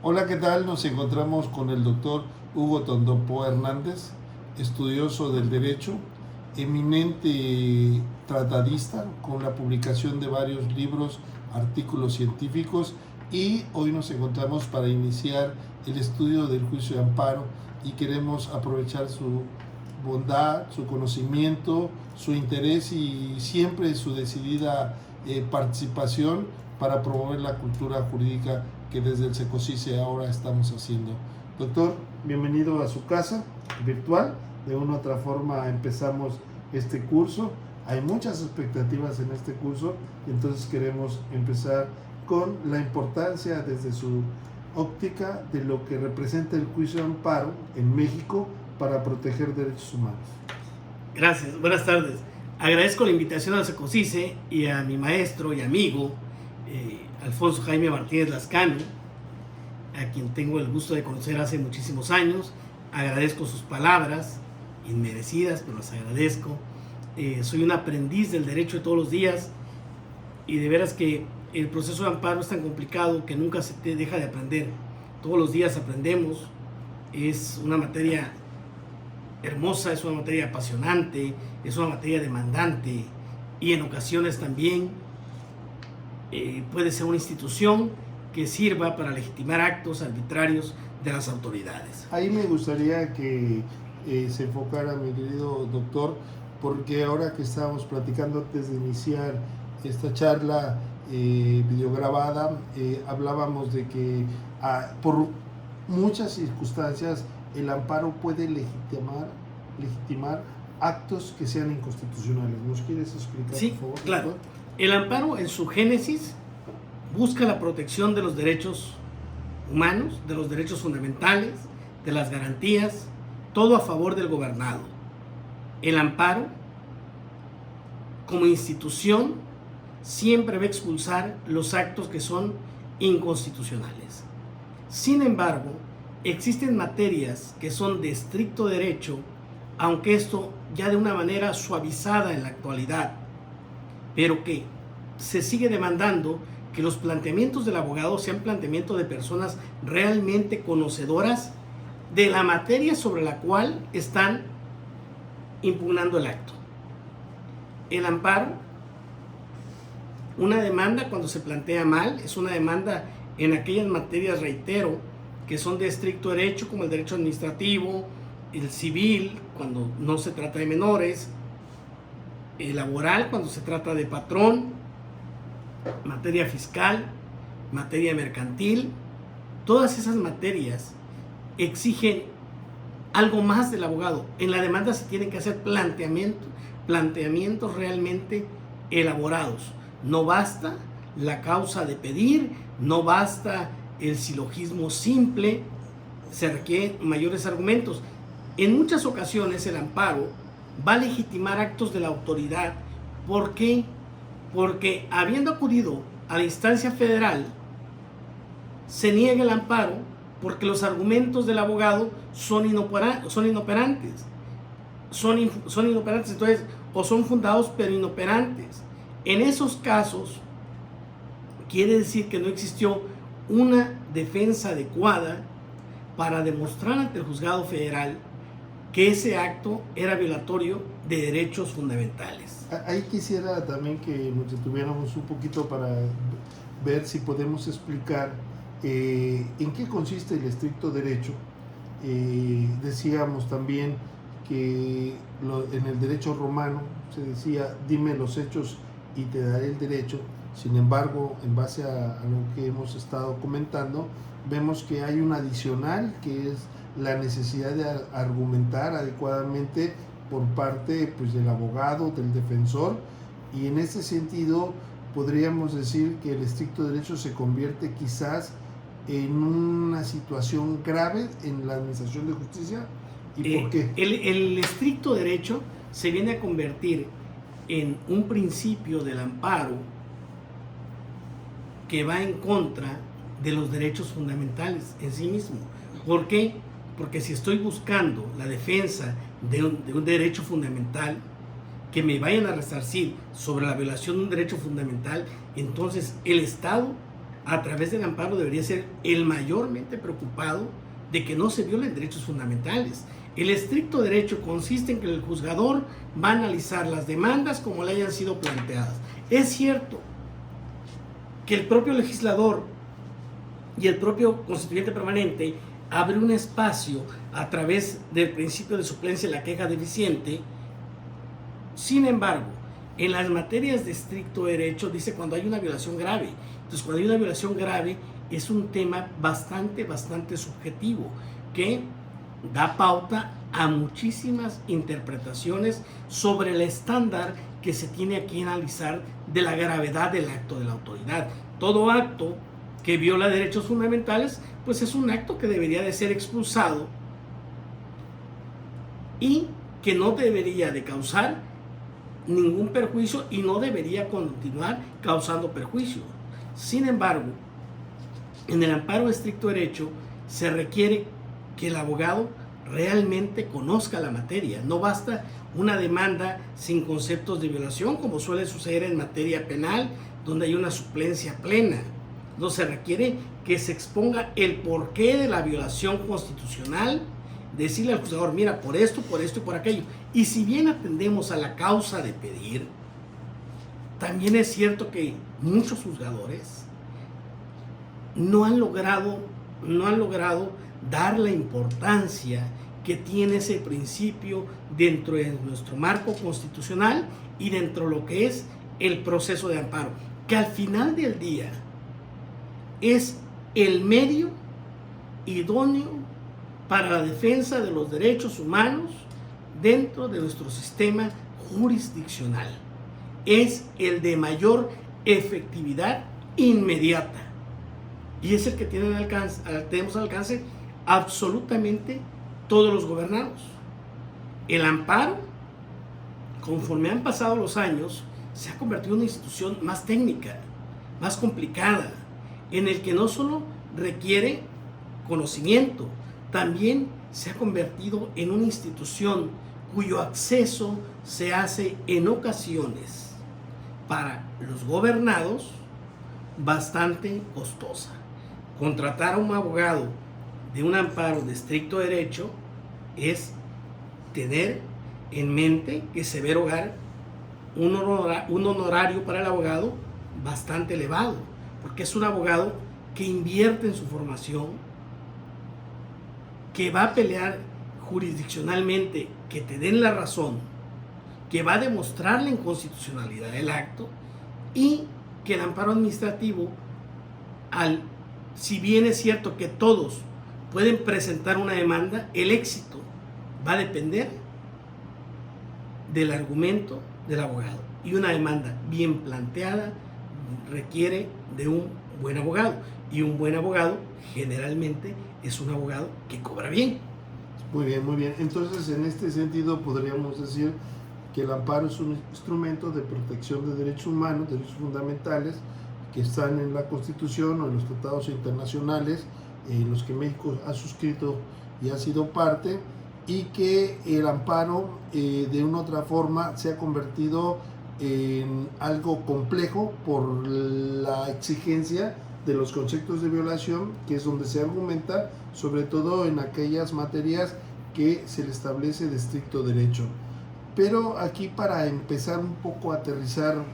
Hola, ¿qué tal? Nos encontramos con el doctor Hugo Tondopo Hernández, estudioso del derecho, eminente tratadista con la publicación de varios libros, artículos científicos, y hoy nos encontramos para iniciar el estudio del juicio de amparo y queremos aprovechar su bondad, su conocimiento, su interés y siempre su decidida participación para promover la cultura jurídica que desde el SECOCICE ahora estamos haciendo. Doctor, bienvenido a su casa virtual. De una u otra forma empezamos este curso. Hay muchas expectativas en este curso y entonces queremos empezar con la importancia desde su óptica de lo que representa el juicio de amparo en México para proteger derechos humanos. Gracias, buenas tardes. Agradezco la invitación al SECOCICE y a mi maestro y amigo Alfonso Jaime Martínez Lascano, a quien tengo el gusto de conocer hace muchísimos años. Agradezco sus palabras, inmerecidas, pero las agradezco. Soy un aprendiz del derecho de todos los días y de veras que el proceso de amparo es tan complicado que nunca se te deja de aprender. Todos los días aprendemos. Es una materia hermosa, es una materia apasionante, es una materia demandante y en ocasiones también puede ser una institución que sirva para legitimar actos arbitrarios de las autoridades. Ahí me gustaría que se enfocara, mi querido doctor, porque ahora que estábamos platicando antes de iniciar esta charla videograbada, hablábamos de que por muchas circunstancias el amparo puede legitimar actos que sean inconstitucionales. ¿Nos quieres explicar, sí, por favor? Claro. Doctor? El amparo en su génesis busca la protección de los derechos humanos, de los derechos fundamentales, de las garantías, todo a favor del gobernado. El amparo, como institución, siempre va a expulsar los actos que son inconstitucionales. Sin embargo, existen materias que son de estricto derecho, aunque esto ya de una manera suavizada en la actualidad, pero que se sigue demandando que los planteamientos del abogado sean planteamientos de personas realmente conocedoras de la materia sobre la cual están impugnando el acto. El amparo, una demanda cuando se plantea mal, es una demanda en aquellas materias, reitero, que son de estricto derecho, como el derecho administrativo, el civil, cuando no se trata de menores, el laboral, cuando se trata de patrón, materia fiscal, materia mercantil. Todas esas materias exigen algo más del abogado. En la demanda se tienen que hacer planteamientos realmente elaborados. No basta la causa de pedir, no basta el silogismo simple, se requieren mayores argumentos. En muchas ocasiones el amparo va a legitimar actos de la autoridad. ¿Por qué? Porque habiendo acudido a la instancia federal, se niega el amparo porque los argumentos del abogado son inoperantes. Son inoperantes, entonces, o son fundados pero inoperantes. En esos casos, quiere decir que no existió una defensa adecuada para demostrar ante el juzgado federal que ese acto era violatorio de derechos fundamentales. Ahí quisiera también que nos detuviéramos un poquito para ver si podemos explicar en qué consiste el estricto derecho. Decíamos también que en el derecho romano se decía, dime los hechos y te daré el derecho. Sin embargo, en base a lo que hemos estado comentando, vemos que hay un adicional que es la necesidad de argumentar adecuadamente por parte del abogado, del defensor, y en ese sentido podríamos decir que el estricto derecho se convierte quizás en una situación grave en la administración de justicia. ¿Y por qué? El estricto derecho se viene a convertir en un principio del amparo que va en contra de los derechos fundamentales en sí mismo. ¿Por qué? Porque si estoy buscando la defensa de un derecho fundamental, que me vayan a resarcir sobre la violación de un derecho fundamental, entonces el Estado a través del amparo debería ser el mayormente preocupado de que no se violen derechos fundamentales. El estricto derecho consiste en que el juzgador va a analizar las demandas como le hayan sido planteadas. Es cierto que el propio legislador y el propio constituyente permanente abre un espacio a través del principio de suplencia de la queja deficiente. Sin embargo, en las materias de estricto derecho dice cuando hay una violación grave. Entonces, cuando hay una violación grave es un tema bastante subjetivo que da pauta a muchísimas interpretaciones sobre el estándar que se tiene que analizar de la gravedad del acto de la autoridad. Todo acto que viola derechos fundamentales, pues es un acto que debería de ser expulsado y que no debería de causar ningún perjuicio y no debería continuar causando perjuicio. Sin embargo, en el amparo de estricto derecho se requiere que el abogado realmente conozca la materia. No basta una demanda sin conceptos de violación, como suele suceder en materia penal, donde hay una suplencia plena. No, se requiere que se exponga el porqué de la violación constitucional, decirle al juzgador, mira, por esto y por aquello. Y si bien atendemos a la causa de pedir, también es cierto que muchos juzgadores no han logrado dar la importancia que tiene ese principio dentro de nuestro marco constitucional y dentro de lo que es el proceso de amparo, que al final del día es el medio idóneo para la defensa de los derechos humanos dentro de nuestro sistema jurisdiccional. Es el de mayor efectividad inmediata y es el que tenemos al alcance absolutamente todos los gobernados. El amparo, conforme han pasado los años, se ha convertido en una institución más técnica, más complicada, en el que no solo requiere conocimiento, también se ha convertido en una institución cuyo acceso se hace en ocasiones para los gobernados bastante costosa. Contratar a un abogado de un amparo de estricto derecho es tener en mente que se va a erogar un honorario para el abogado bastante elevado, porque es un abogado que invierte en su formación, que va a pelear jurisdiccionalmente, que te den la razón, que va a demostrar la inconstitucionalidad del acto y que el amparo administrativo, si bien es cierto que todos pueden presentar una demanda, el éxito va a depender del argumento del abogado. Y una demanda bien planteada requiere de un buen abogado. Y un buen abogado generalmente es un abogado que cobra bien. Muy bien, muy bien. Entonces, en este sentido, podríamos decir que el amparo es un instrumento de protección de derechos humanos, derechos fundamentales, que están en la Constitución o en los tratados internacionales en los que México ha suscrito y ha sido parte, y que el amparo de una u otra forma se ha convertido en algo complejo por la exigencia de los conceptos de violación, que es donde se argumenta, sobre todo en aquellas materias que se le establece de estricto derecho. Pero aquí, para empezar un poco a aterrizar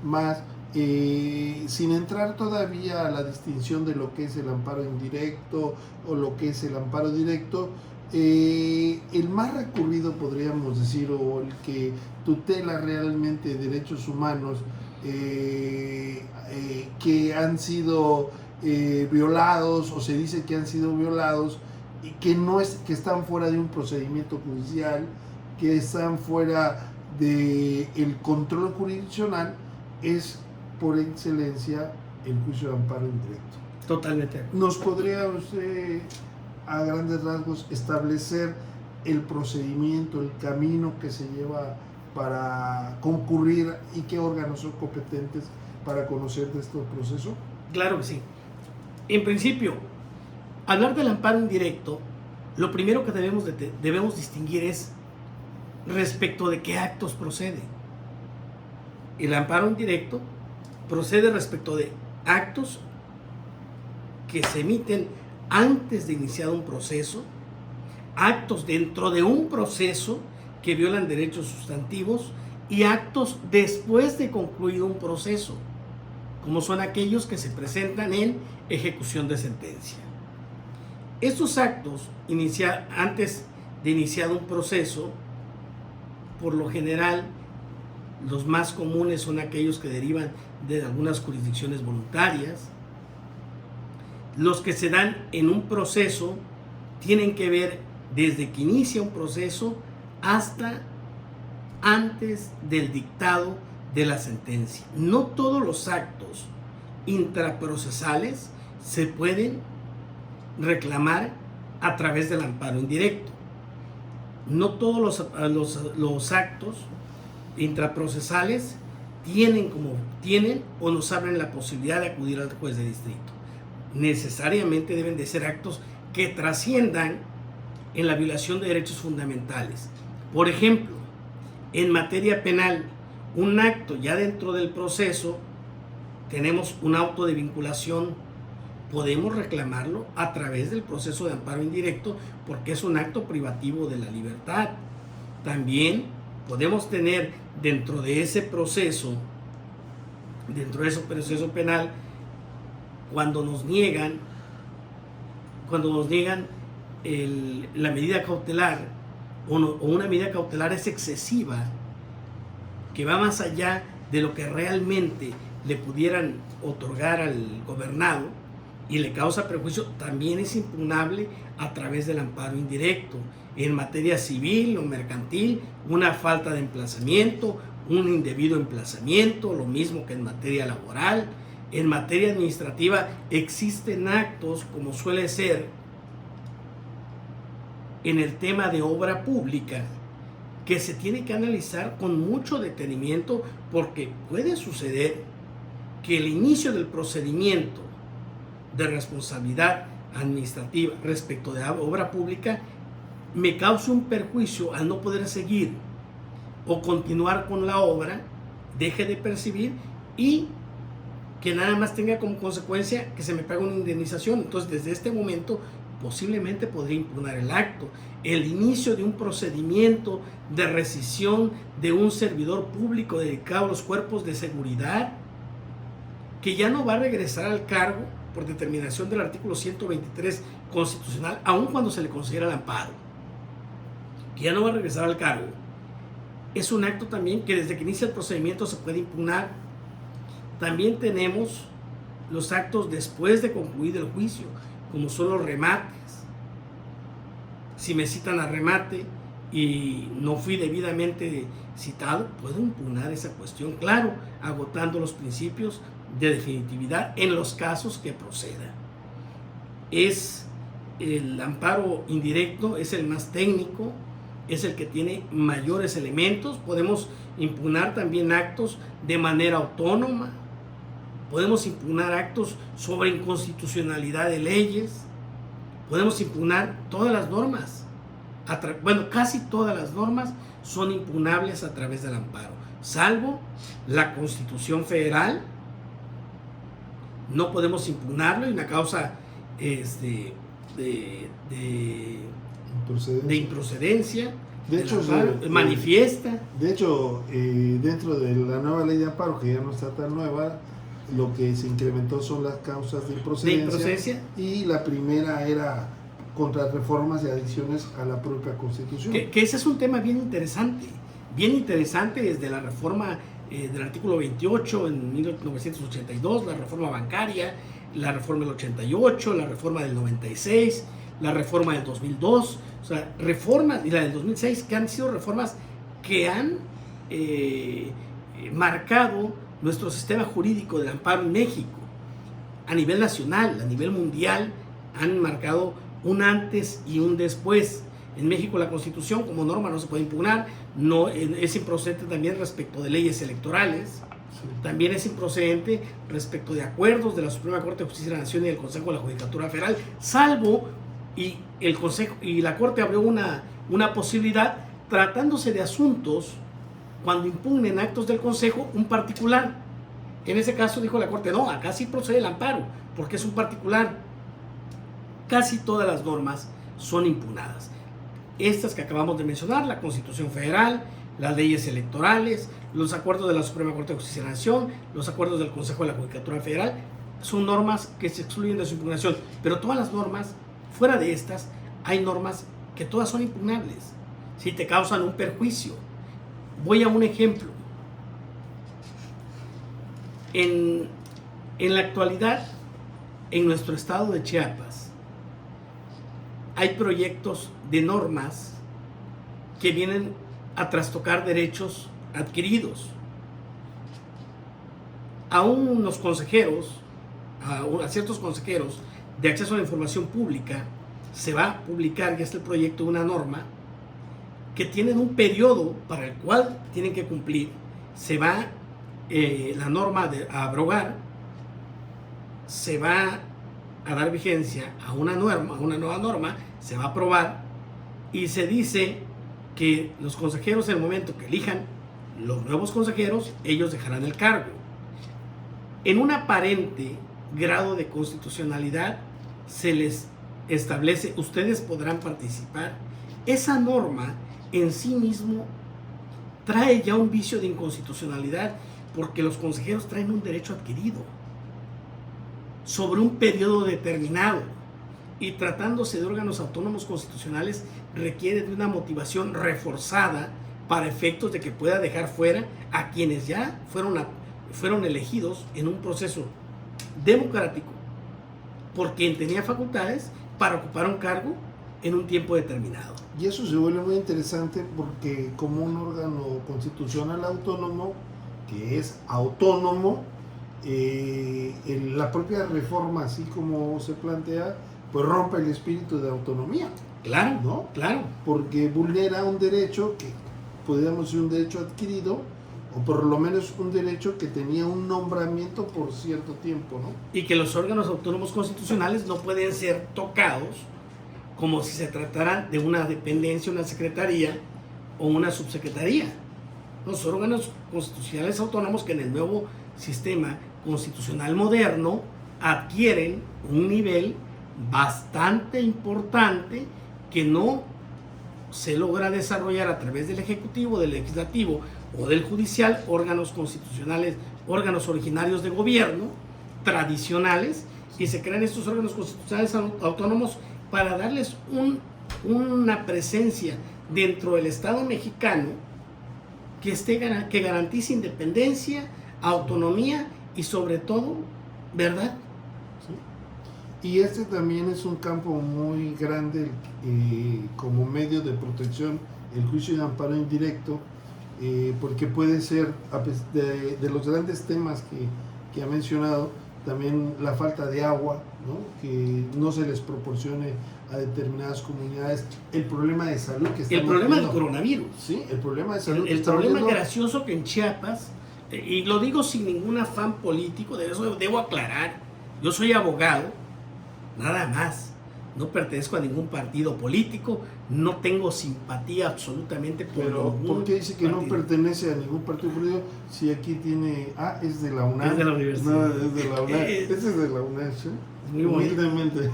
más, sin entrar todavía a la distinción de lo que es el amparo indirecto o lo que es el amparo directo, el más recurrido, podríamos decir, o el que tutela realmente derechos humanos que han sido violados, o se dice que han sido violados, y que están fuera de un procedimiento judicial, que están fuera del control jurisdiccional, es por excelencia el juicio de amparo indirecto. Totalmente. ¿Nos podría usted, a grandes rasgos, establecer el procedimiento, el camino que se lleva para concurrir y qué órganos son competentes para conocer de este proceso? Claro que sí. En principio, hablar del amparo indirecto, lo primero que debemos distinguir es respecto de qué actos procede. El amparo indirecto procede respecto de actos que se emiten antes de iniciar un proceso, actos dentro de un proceso que violan derechos sustantivos y actos después de concluido un proceso, como son aquellos que se presentan en ejecución de sentencia. Estos actos antes de iniciar un proceso, por lo general, los más comunes son aquellos que derivan de algunas jurisdicciones voluntarias. Los que se dan en un proceso tienen que ver desde que inicia un proceso hasta antes del dictado de la sentencia. No todos los actos intraprocesales se pueden reclamar a través del amparo indirecto. No todos los actos intraprocesales tienen o nos abren la posibilidad de acudir al juez de distrito. Necesariamente deben de ser actos que trasciendan en la violación de derechos fundamentales. Por ejemplo, en materia penal, un acto ya dentro del proceso, tenemos un auto de vinculación, podemos reclamarlo a través del proceso de amparo indirecto porque es un acto privativo de la libertad. También podemos tener dentro de ese proceso penal, cuando nos niegan la medida cautelar o una medida cautelar es excesiva, que va más allá de lo que realmente le pudieran otorgar al gobernado y le causa perjuicio, también es impugnable a través del amparo indirecto. En materia civil o mercantil, una falta de emplazamiento, un indebido emplazamiento, lo mismo que en materia laboral. En materia administrativa existen actos, como suele ser en el tema de obra pública, que se tiene que analizar con mucho detenimiento, porque puede suceder que el inicio del procedimiento de responsabilidad administrativa respecto de obra pública me cause un perjuicio al no poder seguir o continuar con la obra, deje de percibir y que nada más tenga como consecuencia que se me pague una indemnización. Entonces, desde este momento posiblemente podría impugnar el acto. El inicio de un procedimiento de rescisión de un servidor público dedicado a los cuerpos de seguridad, que ya no va a regresar al cargo por determinación del artículo 123 constitucional, aun cuando se le considera el amparo, que ya no va a regresar al cargo, es un acto también que desde que inicia el procedimiento se puede impugnar. También tenemos los actos después de concluir el juicio, como son los remates. Si me citan a remate y no fui debidamente citado, puedo impugnar esa cuestión, claro, agotando los principios de definitividad en los casos que proceda. Es el amparo indirecto, es el más técnico, es el que tiene mayores elementos. Podemos impugnar también actos de manera autónoma, podemos impugnar actos sobre inconstitucionalidad de leyes, podemos impugnar todas las normas. Casi todas las normas son impugnables a través del amparo, salvo la Constitución Federal. No podemos impugnarlo y una causa de improcedencia. De hecho, manifiesta. De hecho, dentro de la nueva ley de amparo, que ya no está tan nueva, lo que se incrementó son las causas de improcedencia. Y la primera era contra reformas y adiciones a la propia Constitución. Que ese es un tema bien interesante desde la reforma del artículo 28 en 1982, la reforma bancaria, la reforma del 88, la reforma del 96, la reforma del 2002, o sea, reformas, y la del 2006, que han sido reformas que han marcado nuestro sistema jurídico del amparo en México. A nivel nacional, a nivel mundial, han marcado un antes y un después. En México la Constitución como norma no se puede impugnar, no, es improcedente también respecto de leyes electorales, también es improcedente respecto de acuerdos de la Suprema Corte de Justicia de la Nación y del Consejo de la Judicatura Federal, salvo y el Consejo y la Corte abrió una posibilidad tratándose de asuntos cuando impugnen actos del Consejo un particular. En ese caso dijo la Corte, no, acá sí procede el amparo porque es un particular. casi todas las normas son impugnadas. Estas que acabamos de mencionar, la Constitución Federal, las leyes electorales, los acuerdos de la Suprema Corte de Justicia de la Nación, los acuerdos del Consejo de la Judicatura Federal, son normas que se excluyen de su impugnación. Pero todas las normas, fuera de estas, hay normas que todas son impugnables, si te causan un perjuicio. Voy a un ejemplo. En la actualidad, en nuestro estado de Chiapas, hay proyectos de normas que vienen a trastocar derechos adquiridos. A unos consejeros, a ciertos consejeros de acceso a la información pública, se va a publicar, ya está el proyecto de una norma, que tienen un periodo para el cual tienen que cumplir. Se va la norma a abrogar, se va a dar vigencia a una nueva norma, se va a aprobar y se dice que los consejeros, en el momento que elijan los nuevos consejeros, ellos dejarán el cargo. En un aparente grado de constitucionalidad se les establece, ustedes podrán participar. Esa norma en sí mismo trae ya un vicio de inconstitucionalidad, porque los consejeros traen un derecho adquirido sobre un periodo determinado, y tratándose de órganos autónomos constitucionales requiere de una motivación reforzada para efectos de que pueda dejar fuera a quienes ya fueron elegidos en un proceso democrático por quien tenía facultades para ocupar un cargo en un tiempo determinado. Y eso se vuelve muy interesante porque como un órgano constitucional autónomo, que es autónomo, la propia reforma, así como se plantea, pues rompe el espíritu de autonomía. Claro, ¿no? Claro. Porque vulnera un derecho que podríamos decir un derecho adquirido, o por lo menos un derecho que tenía un nombramiento por cierto tiempo, ¿no? Y que los órganos autónomos constitucionales no pueden ser tocados como si se tratara de una dependencia, una secretaría o una subsecretaría. Los órganos constitucionales autónomos, que en el nuevo sistema constitucional moderno adquieren un nivel bastante importante que no se logra desarrollar a través del Ejecutivo, del Legislativo o del Judicial, órganos constitucionales, órganos originarios de gobierno, tradicionales, y se crean estos órganos constitucionales autónomos para darles una presencia dentro del Estado mexicano que garantice independencia, autonomía y sobre todo, ¿verdad? Sí. Y este también es un campo muy grande como medio de protección, el juicio de amparo indirecto, porque puede ser, de los grandes temas que ha mencionado, también la falta de agua, ¿no? Que no se les proporcione a determinadas comunidades, el problema de salud que el problema del coronavirus. Sí, el problema de salud. El problema gracioso que en Chiapas, y lo digo sin ningún afán político, de eso debo aclarar, yo soy abogado, nada más, no pertenezco a ningún partido político, no tengo simpatía absolutamente por Pero ¿por qué dice que partido? No pertenece a ningún partido político si aquí tiene... es de la UNAM. Es de la universidad. No, es de la UNAM. Ese es de la UNAM, ¿sí? Muy humildemente.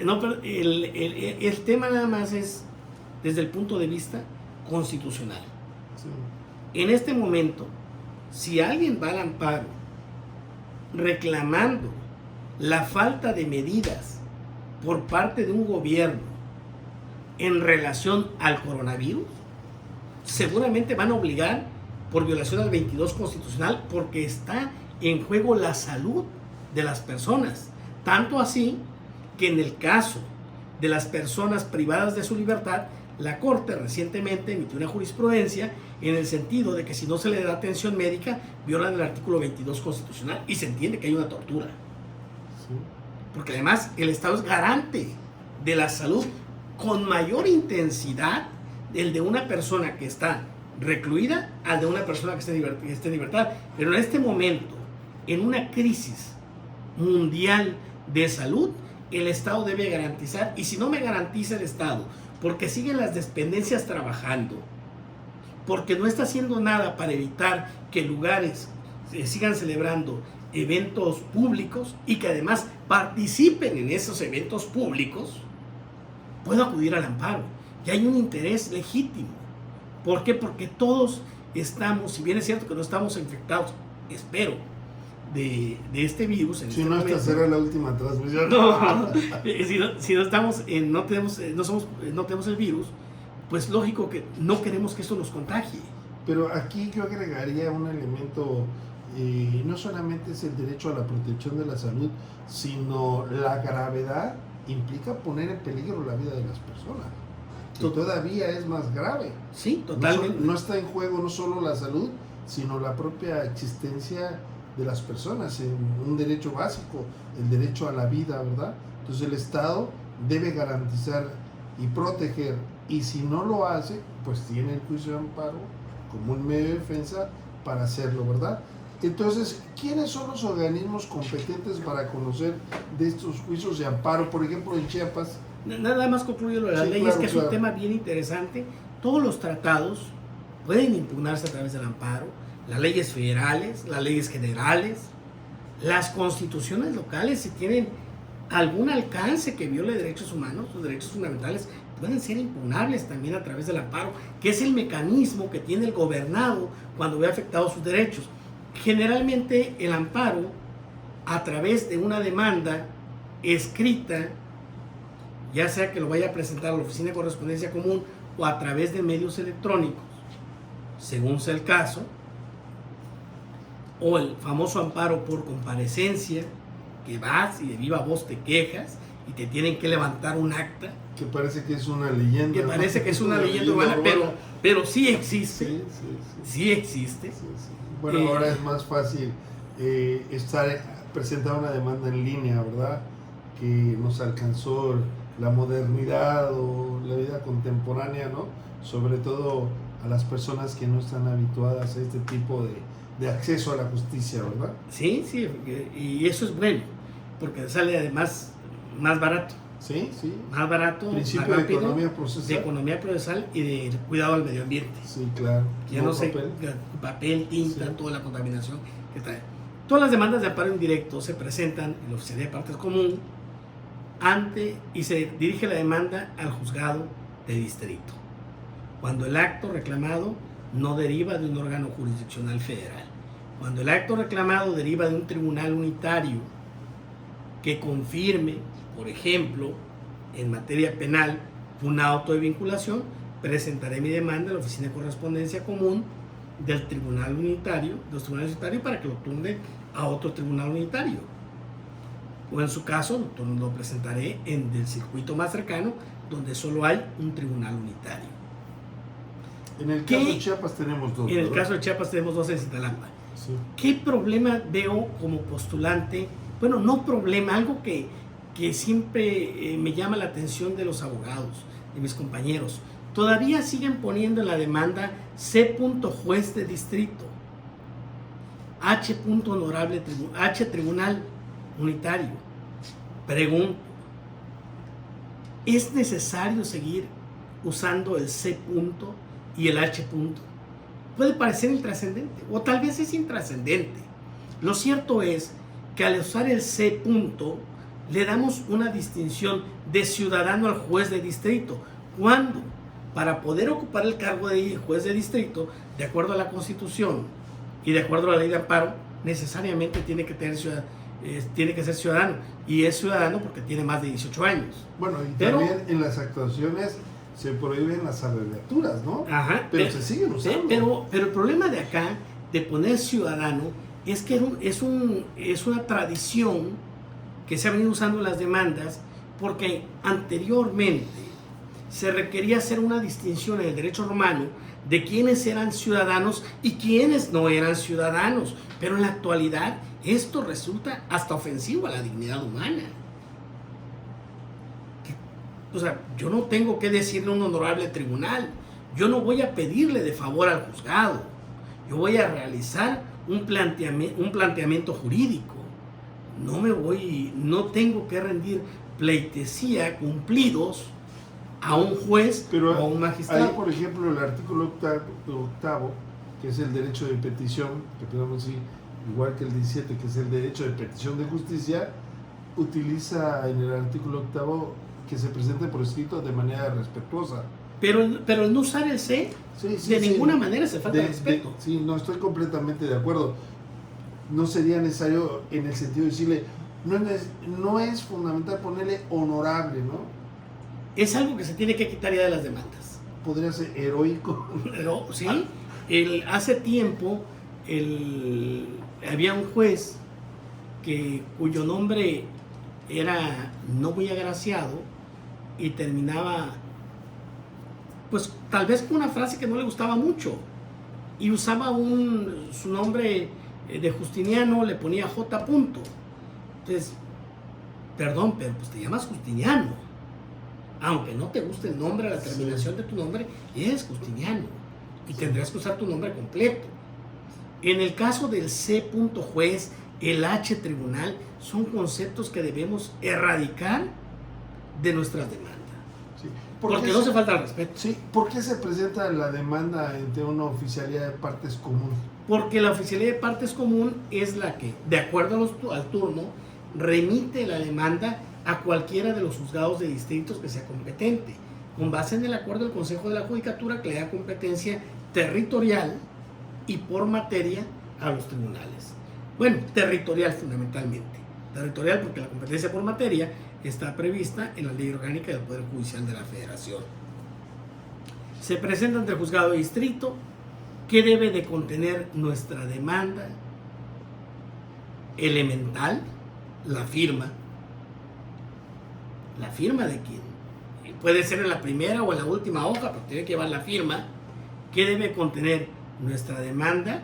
No, pero el tema nada más es desde el punto de vista constitucional. Sí. En este momento, si alguien va al amparo reclamando la falta de medidas por parte de un gobierno en relación al coronavirus, seguramente van a obligar por violación al 22 constitucional, porque está en juego la salud de las personas. Tanto así que en el caso de las personas privadas de su libertad, la Corte recientemente emitió una jurisprudencia en el sentido de que si no se le da atención médica, violan el artículo 22 constitucional, y se entiende que hay una tortura. Sí. Porque además el Estado es garante de la salud con mayor intensidad el de una persona que está recluida al de una persona que esté en libertad. Pero en este momento, en una crisis mundial de salud, el Estado debe garantizar, y si no me garantiza el Estado, porque siguen las dependencias trabajando, porque no está haciendo nada para evitar que lugares sigan celebrando eventos públicos y que además participen en esos eventos públicos, puedo acudir al amparo. Y hay un interés legítimo. ¿Por qué? Porque todos estamos, si bien es cierto que no estamos infectados, espero, de este virus. Si no, esta será la última transmisión. No, si no estamos, no tenemos el virus, pues lógico que no queremos que esto nos contagie. Pero aquí yo agregaría un elemento, no solamente es el derecho a la protección de la salud, sino la gravedad implica poner en peligro la vida de las personas. Y todavía es más grave. Sí, totalmente. No está en juego no solo la salud, sino la propia existencia de las personas, en un derecho básico, el derecho a la vida, ¿verdad? Entonces el Estado debe garantizar y proteger, y si no lo hace, pues tiene el juicio de amparo como un medio de defensa para hacerlo, ¿verdad? Entonces, ¿quiénes son los organismos competentes para conocer de estos juicios de amparo? Por ejemplo, en Chiapas. Nada más concluyo lo de las leyes, claro, que es un tema bien interesante. Todos los tratados pueden impugnarse a través del amparo, las leyes federales, las leyes generales, las constituciones locales, si tienen algún alcance que viole derechos humanos, los derechos fundamentales, pueden ser impugnables también a través del amparo, que es el mecanismo que tiene el gobernado cuando ve afectados sus derechos. Generalmente el amparo, a través de una demanda escrita, ya sea que lo vaya a presentar a la Oficina de Correspondencia Común o a través de medios electrónicos, según sea el caso, o el famoso amparo por comparecencia, que vas y de viva voz te quejas y te tienen que levantar un acta. Que parece que es una leyenda. Que parece que es una leyenda urbana, pero sí existe. Sí existe. Bueno, ahora es más fácil presentar una demanda en línea, ¿verdad? Que nos alcanzó la modernidad o la vida contemporánea, ¿no? Sobre todo a las personas que no están habituadas a este tipo de acceso a la justicia, ¿verdad? Sí, y eso es bueno, porque sale además más barato. Sí. Más barato, principio más rápido, de economía procesal y de cuidado al medio ambiente. Sí, claro. Ya no sé, papel, tinta, toda la contaminación que trae. Todas las demandas de amparo indirecto se presentan en la Oficina de Partes Común y se dirige la demanda al juzgado de distrito, cuando el acto reclamado no deriva de un órgano jurisdiccional federal. Cuando el acto reclamado deriva de un tribunal unitario que confirme, por ejemplo, en materia penal, un auto de vinculación, presentaré mi demanda a la Oficina de Correspondencia Común del Tribunal Unitario, para que lo turne a otro tribunal unitario. O en su caso, lo presentaré en el circuito más cercano, donde solo hay un tribunal unitario. En el caso de Chiapas tenemos dos. En el caso de Chiapas tenemos dos en Cintalapa. Sí. ¿Qué problema veo como postulante? Bueno, no problema, algo que siempre me llama la atención de los abogados, de mis compañeros. Todavía siguen poniendo en la demanda C. juez de distrito, H. tribunal unitario. Pregunto, ¿es necesario seguir usando el C. y el H. Puede parecer intrascendente, o tal vez es intrascendente. Lo cierto es que al usar el C. le damos una distinción de ciudadano al juez de distrito, cuando para poder ocupar el cargo de juez de distrito, de acuerdo a la Constitución y de acuerdo a la ley de amparo, necesariamente tiene que ser ciudadano, y es ciudadano porque tiene más de 18 años. Bueno, y también en las actuaciones se prohíben las abreviaturas, ¿no? Ajá, pero se siguen usando. Pero el problema de acá, de poner ciudadano, es que es una tradición que se ha venido usando en las demandas, porque anteriormente se requería hacer una distinción en el derecho romano de quiénes eran ciudadanos y quiénes no eran ciudadanos, pero en la actualidad esto resulta hasta ofensivo a la dignidad humana. O sea, yo no tengo que decirle a un honorable tribunal, yo no voy a pedirle de favor al juzgado, yo voy a realizar un planteamiento jurídico. No tengo que rendir pleitesía, cumplidos a un juez o a un magistrado. Hay, por ejemplo, el artículo octavo, que es el derecho de petición, que podemos decir, igual que el 17, que es el derecho de petición de justicia, utiliza en el artículo 8 que se presente por escrito de manera respetuosa. Pero el no usar el C, de ninguna manera se falta de respeto. Sí, no, estoy completamente de acuerdo. No sería necesario en el sentido de decirle, no es fundamental ponerle honorable, ¿no? Es algo que se tiene que quitar ya de las demandas. Podría ser heroico. Pero, sí, hace tiempo había un juez cuyo nombre era no muy agraciado y terminaba, pues tal vez con una frase que no le gustaba mucho, y usaba su nombre de Justiniano, le ponía J. punto. Entonces, perdón, pero pues te llamas Justiniano, aunque no te guste el nombre, la terminación de tu nombre, eres Justiniano y tendrás que usar tu nombre completo. En el caso del C. juez, el H. tribunal, son conceptos que debemos erradicar de nuestras demandas. Sí. Porque no se falta el respeto. Sí. ¿Por qué se presenta la demanda ante una oficialía de partes común? Porque la oficialía de partes común es la que, de acuerdo al turno, remite la demanda a cualquiera de los juzgados de distritos que sea competente, con base en el acuerdo del Consejo de la Judicatura que le da competencia territorial y por materia a los tribunales. Bueno, territorial fundamentalmente. Territorial porque la competencia por materia está prevista en la Ley Orgánica del Poder Judicial de la Federación. Se presenta ante el juzgado de distrito. ¿Qué debe de contener nuestra demanda? Elemental, la firma. La firma de quién. Puede ser en la primera o en la última hoja, pero tiene que llevar la firma. ¿Qué debe contener nuestra demanda?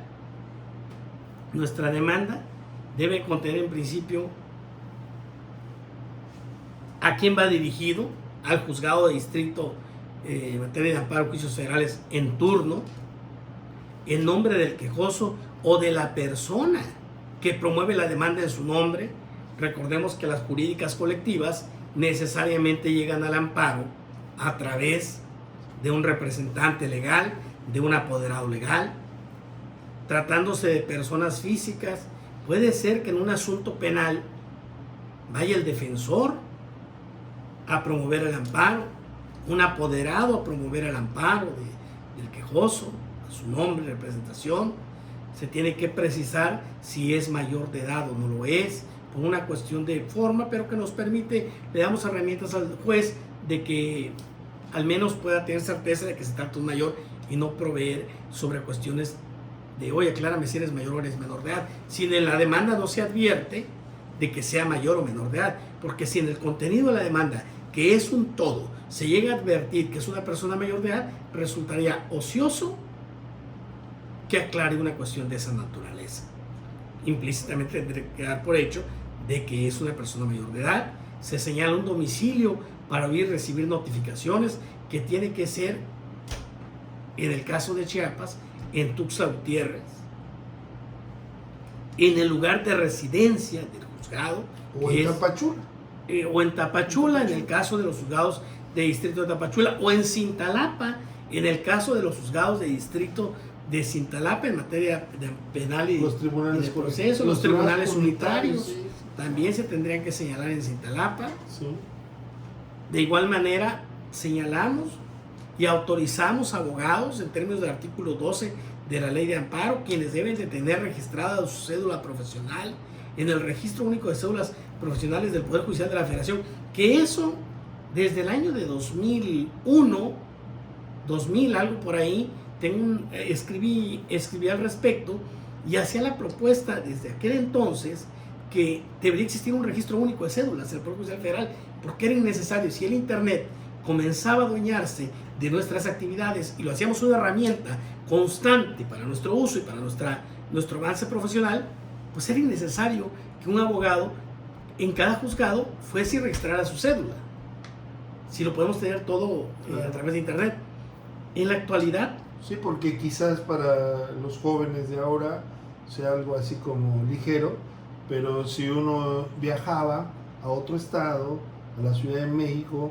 Nuestra demanda debe contener en principio a quién va dirigido, al juzgado de distrito en materia de amparo, juicios federales en turno, el nombre del quejoso o de la persona que promueve la demanda en su nombre. Recordemos que las jurídicas colectivas necesariamente llegan al amparo a través de un representante legal, de un apoderado legal. Tratándose de personas físicas, puede ser que en un asunto penal vaya el defensor a promover el amparo, un apoderado a promover el amparo del quejoso, a su nombre, representación. Se tiene que precisar si es mayor de edad o no lo es, por una cuestión de forma, pero que nos permite, le damos herramientas al juez de que al menos pueda tener certeza de que se trata de un mayor y no proveer sobre cuestiones de, oye, aclárame si eres mayor o eres menor de edad. Si en la demanda no se advierte de que sea mayor o menor de edad, porque si en el contenido de la demanda, que es un todo, se llega a advertir que es una persona mayor de edad, resultaría ocioso que aclare una cuestión de esa naturaleza. Implícitamente tendré que dar por hecho de que es una persona mayor de edad. Se señala un domicilio para oír recibir notificaciones, que tiene que ser, en el caso de Chiapas, en Tuxtla Gutiérrez, en el lugar de residencia del juzgado, o en Tapachula, o en Tapachula, en el caso de los juzgados de distrito de Tapachula, o en Cintalapa, en el caso de los juzgados de distrito de Cintalapa, en materia de penal y los tribunales de proceso, los tribunales unitarios, sí. También se tendrían que señalar en Cintalapa. Sí. De igual manera, señalamos y autorizamos abogados en términos del artículo 12 de la Ley de Amparo, quienes deben de tener registrada su cédula profesional en el Registro Único de Cédulas Profesionales del Poder Judicial de la Federación, que eso desde el año de 2001, 2000, algo por ahí, escribí al respecto y hacía la propuesta desde aquel entonces que debería existir un registro único de cédulas en el Poder Judicial Federal, porque era innecesario. Si el Internet comenzaba a adueñarse de nuestras actividades y lo hacíamos una herramienta constante para nuestro uso y para nuestro avance profesional, pues era innecesario que un abogado en cada juzgado fuese y registrara su cédula. Si lo podemos tener todo a través de Internet. En la actualidad... Sí, porque quizás para los jóvenes de ahora sea algo así como ligero, pero si uno viajaba a otro estado, a la Ciudad de México,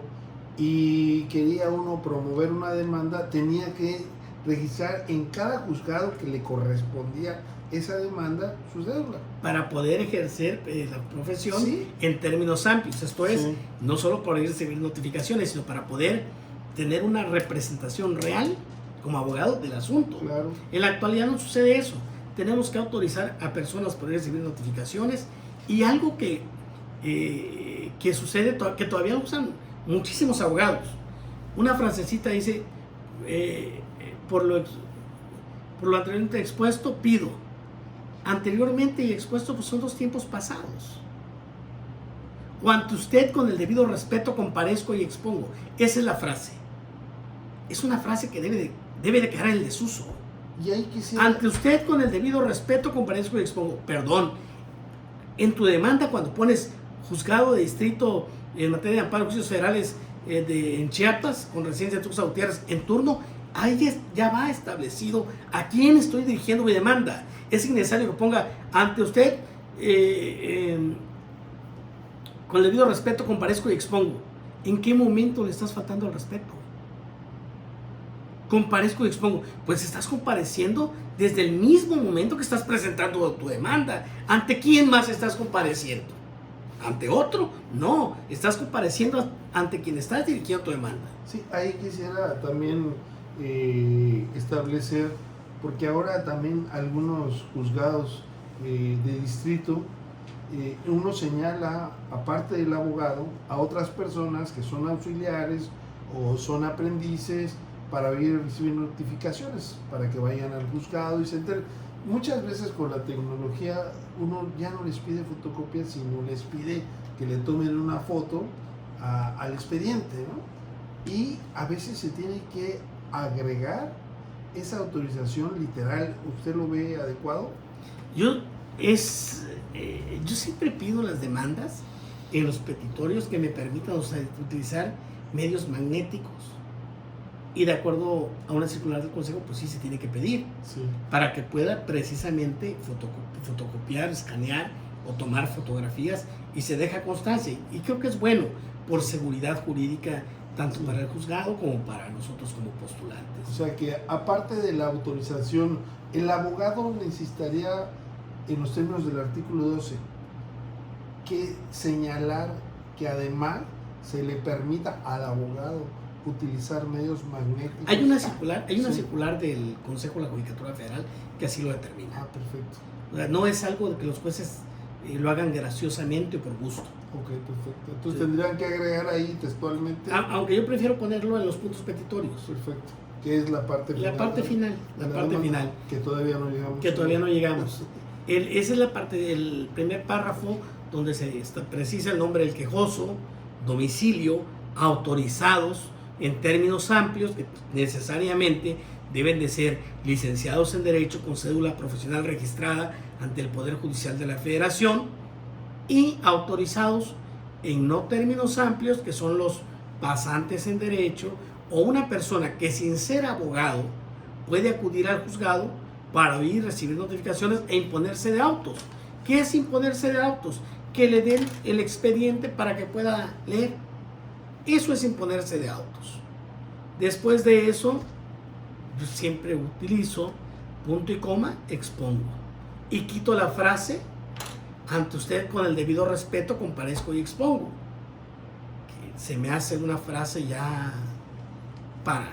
y quería uno promover una demanda, tenía que registrar en cada juzgado que le correspondía esa demanda su cédula. Para poder ejercer la profesión Sí. en términos amplios. Esto es, Sí. no solo para recibir notificaciones, sino para poder tener una representación real como abogado del asunto. Claro. En la actualidad no sucede eso. Tenemos que autorizar a personas para recibir notificaciones y algo que sucede, que todavía usan muchísimos abogados. Una frasecita dice, por lo anteriormente expuesto, pido. Anteriormente y expuesto pues son dos tiempos pasados. O ante usted con el debido respeto comparezco y expongo. Esa es la frase. Es una frase que debe de quedar en el desuso. Y ahí quisiera... Ante usted con el debido respeto comparezco y expongo. Perdón, en tu demanda cuando pones juzgado de distrito en materia de amparo de juicios federales en Chiapas con residencia de Tuxtla Gutiérrez en turno, ahí ya va establecido a quién estoy dirigiendo mi demanda. Es innecesario que ponga ante usted con el debido respeto comparezco y expongo. ¿En qué momento le estás faltando al respeto? Comparezco y expongo. Pues estás compareciendo desde el mismo momento que estás presentando tu demanda. ¿Ante quién más estás compareciendo? ¿Ante otro? No, estás compareciendo ante quien estás dirigiendo tu demanda. Sí, ahí quisiera también establecer, porque ahora también algunos juzgados de distrito, uno señala, aparte del abogado, a otras personas que son auxiliares o son aprendices para ir a recibir notificaciones, para que vayan al juzgado y se enteren. Muchas veces con la tecnología uno ya no les pide fotocopias, sino les pide que le tomen una foto al expediente, ¿no? Y a veces se tiene que agregar esa autorización literal. ¿Usted lo ve adecuado? Yo siempre pido las demandas en los petitorios que me permitan utilizar medios magnéticos. Y de acuerdo a una circular del Consejo, pues sí se tiene que pedir, Sí. para que pueda precisamente fotocopiar, escanear o tomar fotografías y se deja constancia. Y creo que es bueno por seguridad jurídica, tanto Sí. para el juzgado como para nosotros como postulantes. O sea que aparte de la autorización, el abogado necesitaría, en los términos del artículo 12, que señalar que además se le permita al abogado utilizar medios magnéticos. Hay una circular Sí. del Consejo de la Judicatura Federal que así lo determina. Ah, perfecto. O sea, no es algo de que los jueces lo hagan graciosamente o por gusto. Ok, perfecto. Entonces Sí. tendrían que agregar ahí textualmente. Aunque yo prefiero ponerlo en los puntos petitorios. Perfecto. Que es la parte final. La parte final, la parte demanda, final. Que todavía no llegamos. Que todavía no llegamos. Esa es la parte del primer párrafo donde se precisa el nombre del quejoso, domicilio, autorizados en términos amplios que necesariamente deben de ser licenciados en Derecho con cédula profesional registrada ante el Poder Judicial de la Federación y autorizados en no términos amplios que son los pasantes en Derecho o una persona que sin ser abogado puede acudir al juzgado para oír, recibir notificaciones e imponerse de autos. ¿Qué es imponerse de autos? Que le den el expediente para que pueda leer. Eso es imponerse de autos. Después de eso, yo siempre utilizo punto y coma, expongo. Y quito la frase, ante usted con el debido respeto comparezco y expongo. Que se me hace una frase ya para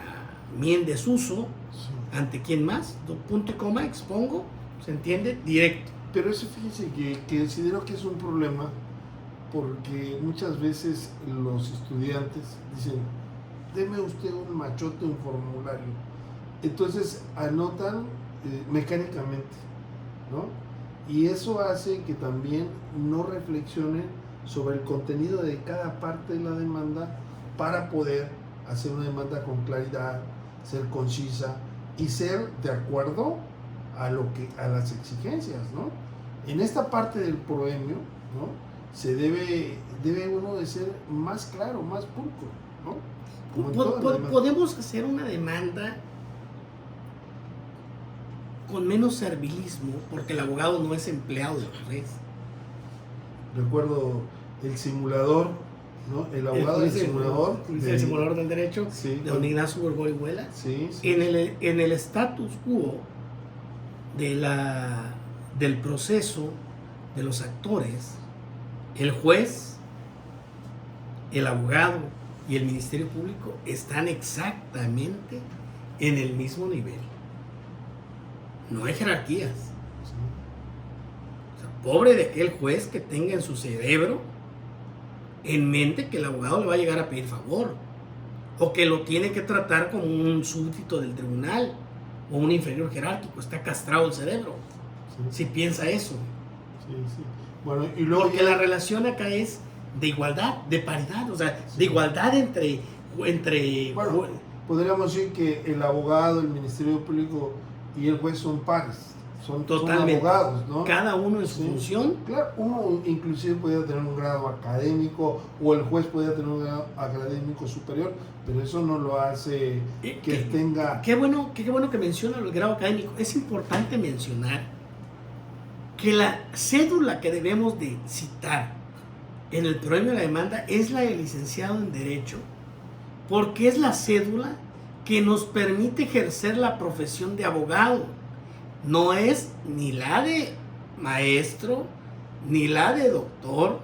mí en desuso. Sí. ¿Ante quién más? Punto y coma, expongo, ¿se entiende? Directo. Pero eso fíjense que considero que es un problema porque muchas veces los estudiantes dicen, deme usted un machote, un formulario. Entonces anotan mecánicamente, ¿no? Y eso hace que también no reflexionen sobre el contenido de cada parte de la demanda para poder hacer una demanda con claridad, ser concisa y ser de acuerdo a las exigencias, ¿no? En esta parte del proemio, ¿no? Se debe uno de ser más claro, más pulcro, ¿no? Como en todas las demandas. Podemos hacer una demanda con menos servilismo porque el abogado no es empleado del juez. Recuerdo el simulador ¿no? El abogado del simulador. El simulador del derecho, Sí, de don Ignacio Borbón Huela. Sí, sí. En el status quo del proceso de los actores, el juez, el abogado y el Ministerio Público están exactamente en el mismo nivel. No hay jerarquías. Sí. O sea, pobre de aquel juez que tenga en su cerebro en mente que el abogado le va a llegar a pedir favor, o que lo tiene que tratar como un súbdito del tribunal o un inferior jerárquico. Está castrado el cerebro si piensa eso. Sí, sí. Bueno, y luego porque la relación acá es de igualdad, de paridad, o sea, de igualdad entre bueno, podríamos decir que el abogado, el Ministerio Público y el juez son pares, son abogados, ¿no? Cada uno en su función. Claro, uno inclusive podría tener un grado académico, o el juez podría tener un grado académico superior, pero eso no lo hace que tenga... Qué bueno que menciona el grado académico. Es importante mencionar que la cédula que debemos de citar en el proemio de la demanda es la de licenciado en Derecho, porque es la cédula que nos permite ejercer la profesión de abogado. No es ni la de maestro, ni la de doctor,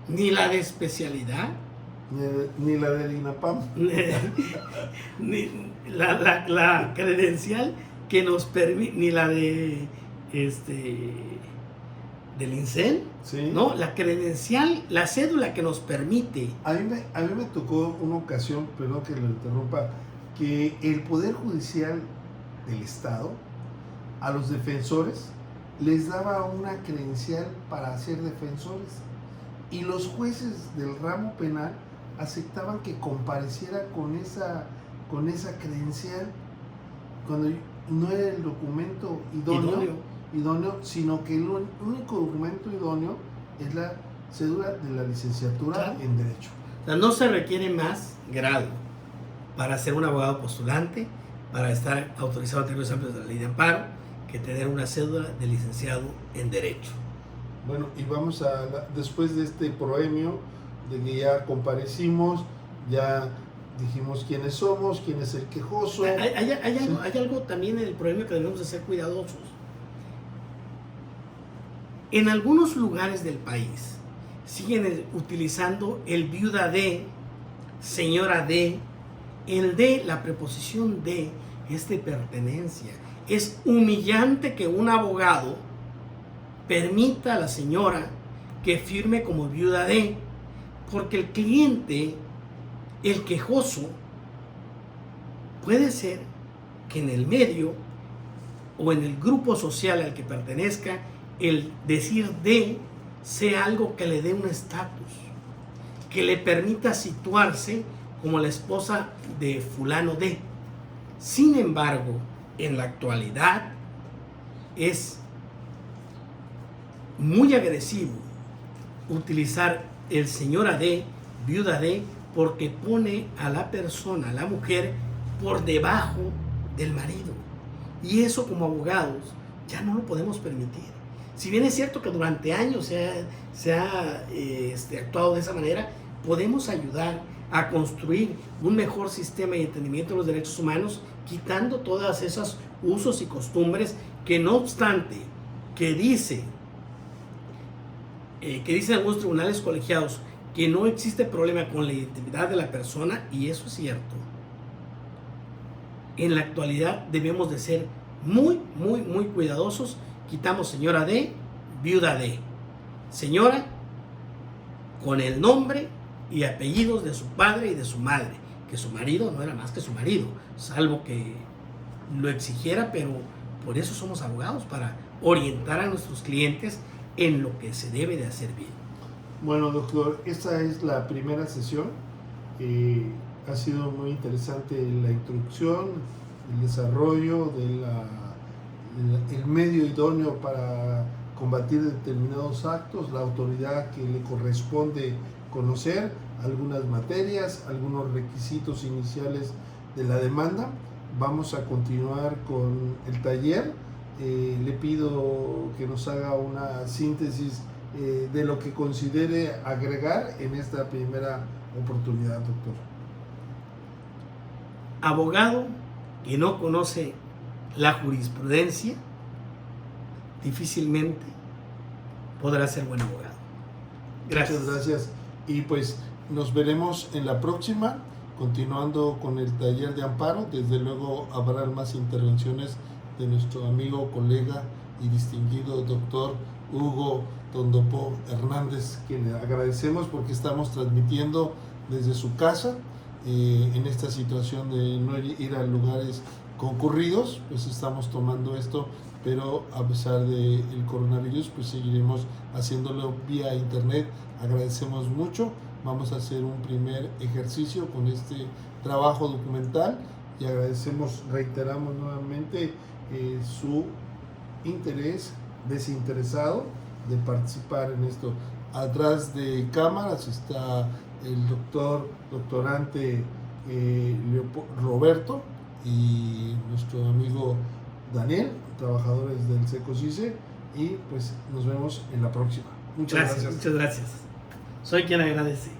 ni la de especialidad, ni la del INAPAM, ni la credencial que nos permite, ni la de del INSEN, ¿sí? ¿no? La credencial, la cédula que nos permite. A mí me tocó una ocasión, perdón que lo interrumpa, que el Poder Judicial del Estado a los defensores les daba una credencial para ser defensores, y los jueces del ramo penal aceptaban que compareciera con esa credencial cuando no era el documento idóneo, sino que el único documento idóneo es la cédula de la licenciatura en Derecho. O sea, no se requiere más grado para ser un abogado postulante, para estar autorizado a términos amplios de la ley de amparo, que tener una cédula de licenciado en Derecho. Bueno, y vamos después de este proemio, de que ya comparecimos, ya dijimos quiénes somos, quién es el quejoso. Hay algo también en el proemio que debemos de ser cuidadosos. En algunos lugares del país siguen utilizando el viuda de, señora de. El de, la preposición de, es de pertenencia. Es humillante que un abogado permita a la señora que firme como viuda de, porque el cliente, el quejoso, puede ser que en el medio o en el grupo social al que pertenezca, el decir de sea algo que le dé un estatus, que le permita situarse como la esposa de fulano de. Sin embargo, en la actualidad es muy agresivo utilizar el señora de, viuda de, porque pone a la persona, a la mujer, por debajo del marido. Y eso, como abogados, ya no lo podemos permitir. Si bien es cierto que durante años se ha actuado de esa manera, podemos ayudar a construir un mejor sistema de entendimiento de los derechos humanos, quitando todas esos usos y costumbres que, no obstante, que dicen algunos tribunales colegiados que no existe problema con la identidad de la persona, y eso es cierto. En la actualidad debemos de ser muy, muy, muy cuidadosos. Quitamos señora de, viuda de. Señora con el nombre y apellidos de su padre y de su madre, que su marido no era más que su marido, salvo que lo exigiera, pero por eso somos abogados, para orientar a nuestros clientes en lo que se debe de hacer bien. Bueno, doctor, esta es la primera sesión. Ha sido muy interesante la introducción, el desarrollo el medio idóneo para combatir determinados actos, la autoridad que le corresponde conocer, algunas materias, algunos requisitos iniciales de la demanda. Vamos a continuar con el taller. Le pido que nos haga una síntesis de lo que considere agregar en esta primera oportunidad, doctor. Abogado que no conoce la jurisprudencia difícilmente podrá ser buen abogado. Gracias. Muchas gracias. Y pues nos veremos en la próxima, continuando con el taller de amparo. Desde luego habrá más intervenciones de nuestro amigo, colega y distinguido doctor Hugo Tondopó Hernández, quien le agradecemos porque estamos transmitiendo desde su casa en esta situación de no ir a lugares concurridos. Pues estamos tomando esto, pero a pesar del coronavirus, pues seguiremos haciéndolo vía internet. Agradecemos mucho. Vamos a hacer un primer ejercicio con este trabajo documental y agradecemos, reiteramos nuevamente su interés desinteresado de participar en esto. Atrás de cámaras está el doctorante Roberto y nuestro amigo Daniel, trabajadores del SECOCICE, y pues nos vemos en la próxima. Muchas gracias. Muchas gracias. Soy quien agradece.